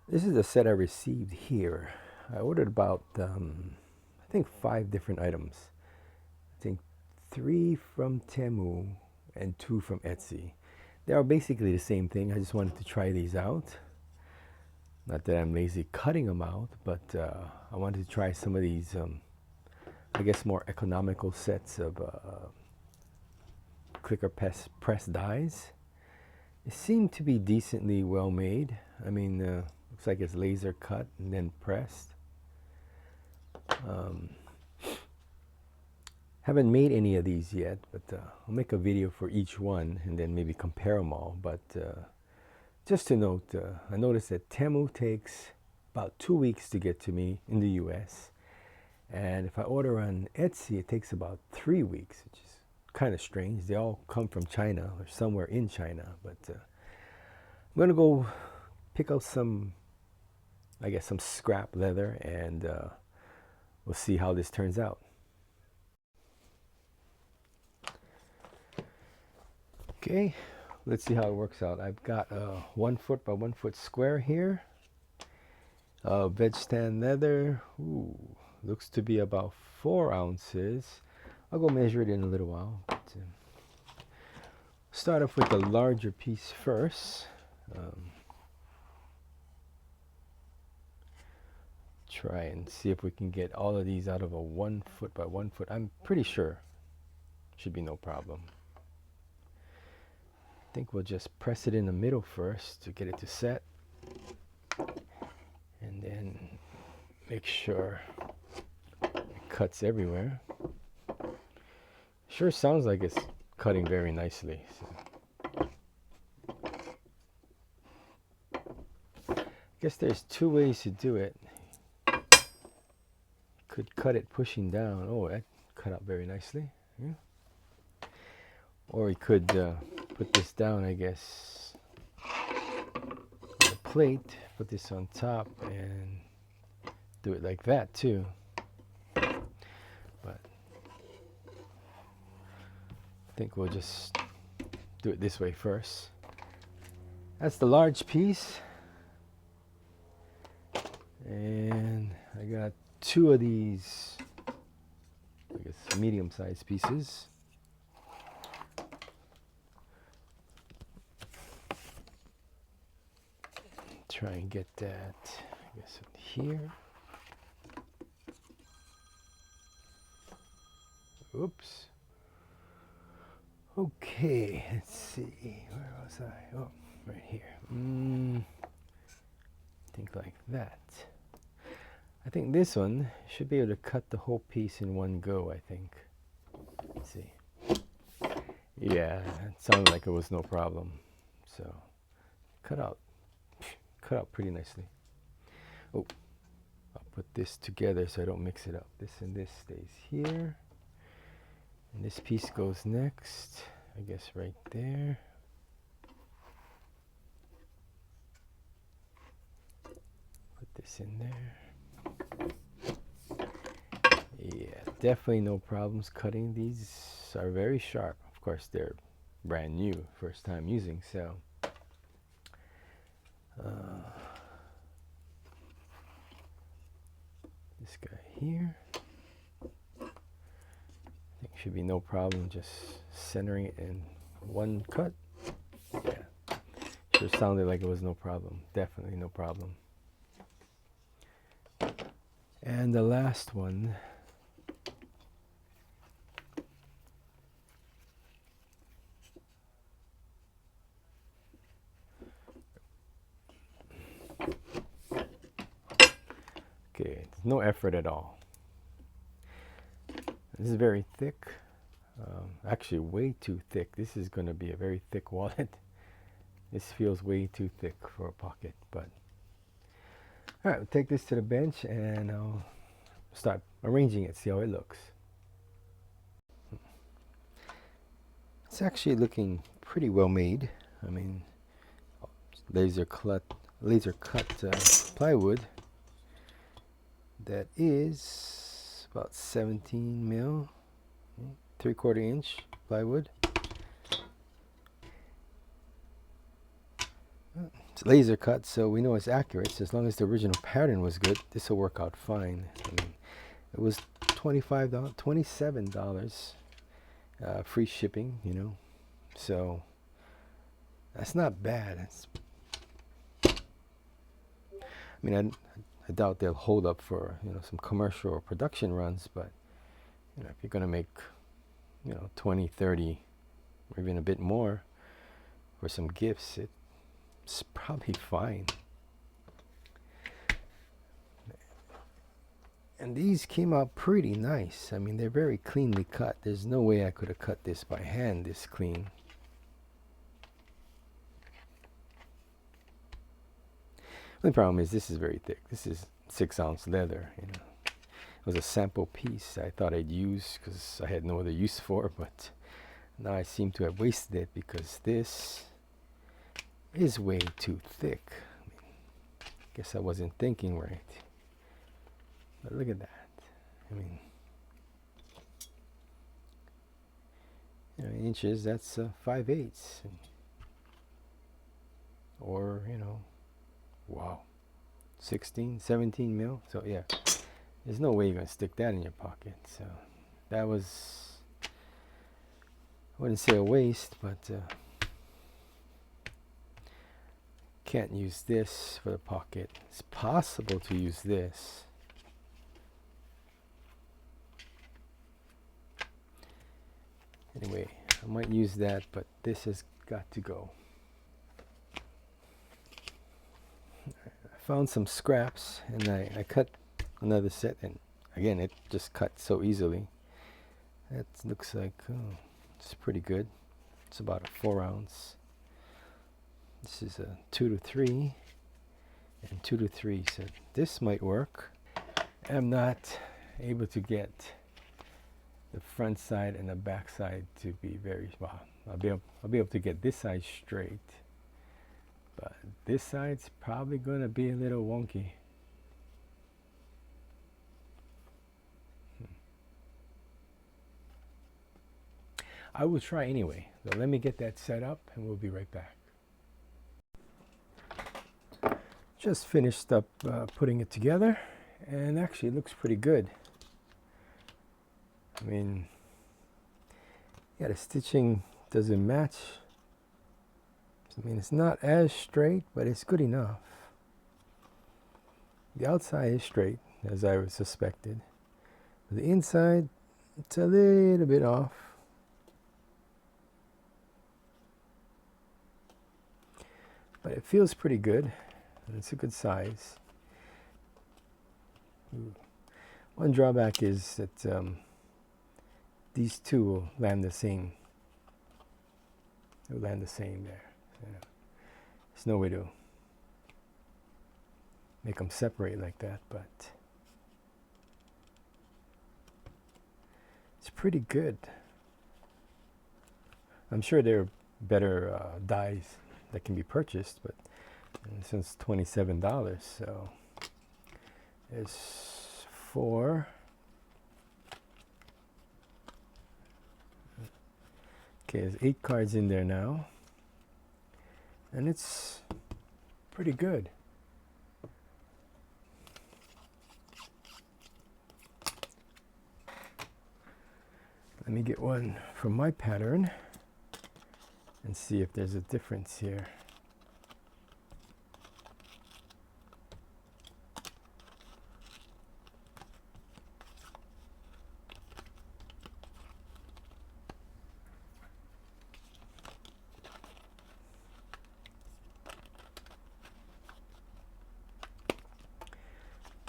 This is the set I received here. I ordered about, I think 5 different items. I think 3 from Temu and 2 from Etsy. They are basically the same thing. I just wanted to try these out. Not that I'm lazy cutting them out, but I wanted to try some of these, I guess, more economical sets of clicker press dies. It seemed to be decently well made. I mean, looks like it's laser cut and then pressed. Haven't made any of these yet, but I'll make a video for each one and then maybe compare them all. But just to note, I noticed that Temu takes about 2 weeks to get to me in the US. And if I order on Etsy, it takes about 3 weeks, which is kind of strange. They all come from China or somewhere in China. But I'm going to go pick out some, I guess, some scrap leather, and we'll see how this turns out. Okay, let's see how it works out. I've got a 1 foot by 1 foot square here. Veg stand leather. Ooh, looks to be about 4 ounces. I'll go measure it in a little while. But, start off with the larger piece first. Try and see if we can get all of these out of a 1 foot by 1 foot. I'm pretty sure should be no problem. I think we'll just press it in the middle first to get it to set, and then make sure it cuts everywhere. Sure sounds like it's cutting very nicely. So. I guess there's 2 ways to do it. Could cut it pushing down. Oh, that cut out very nicely. Yeah. Or we could put this down, I guess, on the plate, put this on top, and do it like that too. But I think we'll just do it this way first. That's the large piece. And I got 2 of these, I guess, medium-sized pieces. Try and get that, I guess, here. Oops. Okay, let's see. Where was I? Oh, right here. Think like that. I think this one should be able to cut the whole piece in one go, I think. Let's see. Yeah, it sounded like it was no problem. So, cut out pretty nicely. Oh, I'll put this together so I don't mix it up. This and this stays here. And this piece goes next, I guess right there. Put this in there. Yeah, definitely no problems cutting. These are very sharp. Of course, they're brand new, first time using, so. This guy here. I think should be no problem just centering it in one cut. Yeah, sure sounded like it was no problem. Definitely no problem. And the last one. Okay, no effort at all. This is very thick. Actually, way too thick. This is going to be a very thick wallet. This feels way too thick for a pocket, but all right, we'll take this to the bench and I'll start arranging it, see how it looks. It's actually looking pretty well made. I mean, laser cut plywood that is about 17 mil, 3/4 inch plywood. It's laser cut, so we know it's accurate. So as long as the original pattern was good, this will work out fine. I mean, it was $25, $27, free shipping, you know. So that's not bad. I mean, I doubt they'll hold up for, you know, some commercial or production runs, but you know, if you're gonna make, you know, 20, 30, or even a bit more for some gifts, it's probably fine. And these came out pretty nice. I mean, they're very cleanly cut. There's no way I could have cut this by hand this clean. The problem is this is very thick. This is 6-ounce leather, you know. It was a sample piece I thought I'd use because I had no other use for, but now I seem to have wasted it because this is way too thick. I mean, guess I wasn't thinking right. But look at that. I mean, you know, inches, that's 5/8. Or, you know, wow, 16, 17 mil. So yeah, there's no way you're going to stick that in your pocket. So that was, I wouldn't say a waste, but can't use this for the pocket. It's possible to use this. Anyway, I might use that, but this has got to go. I found some scraps and I cut another set, and again it just cut so easily. That looks like, oh, it's pretty good. It's about a 4-ounce. This is a 2 to 3 and 2 to 3, so this might work. I'm not able to get the front side and the back side to be very well. I'll be able to get this side straight, but this side's probably going to be a little wonky. I will try anyway. So let me get that set up and we'll be right back. Just finished up putting it together, and actually it looks pretty good. I mean, yeah, the stitching doesn't match. I mean, it's not as straight, but it's good enough. The outside is straight, as I suspected. The inside, it's a little bit off. But it feels pretty good. It's a good size. One drawback is that these two will land the same. They'll land the same there. You know, there's no way to make them separate like that, but it's pretty good. I'm sure there are better dyes that can be purchased, but since $27, so it's 4. Okay, there's 8 cards in there now, and it's pretty good. Let me get one from my pattern and see if there's a difference here.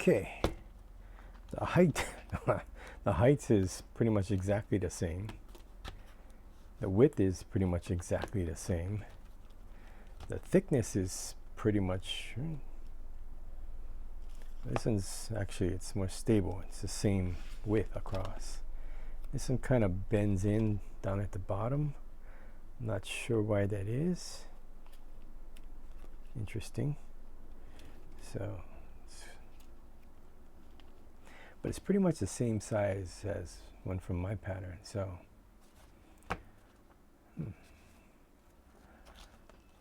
Okay, the height the height is pretty much exactly the same. The width is pretty much exactly the same. The thickness is pretty much, this one's actually, it's more stable. It's the same width across. This one kind of bends in down at the bottom. I'm not sure why that is. Interesting. So, but it's pretty much the same size as one from my pattern. So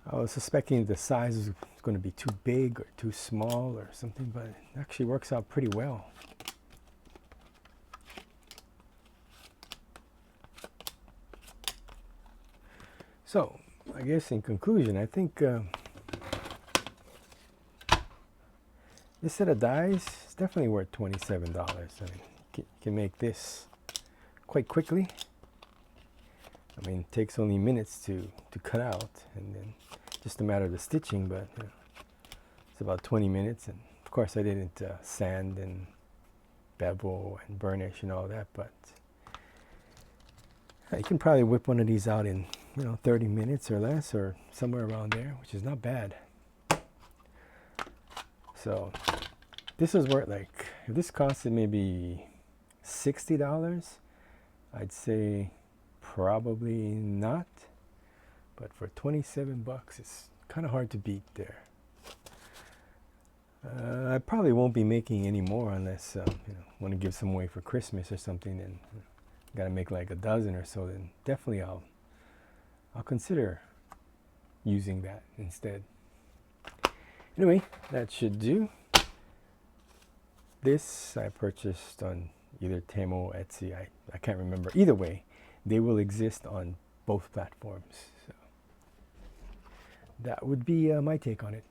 I was suspecting the size is going to be too big or too small or something, but it actually works out pretty well. So, I guess in conclusion, I think this set of dies is definitely worth $27. I mean, you can make this quite quickly. I mean, it takes only minutes to cut out, and then just a matter of the stitching, but you know, it's about 20 minutes. And of course I didn't sand and bevel and burnish and all that, but you can probably whip one of these out in 30 minutes or less, or somewhere around there, which is not bad. So this is worth, like, if this costed maybe $60, I'd say probably not, but for 27 bucks, it's kind of hard to beat there. I probably won't be making any more unless want to give some away for Christmas or something, and got to make like a dozen or so. Then definitely I'll consider using that instead. Anyway, that should do. This I purchased on either Temu or Etsy. I can't remember. Either way, they will exist on both platforms. So that would be my take on it.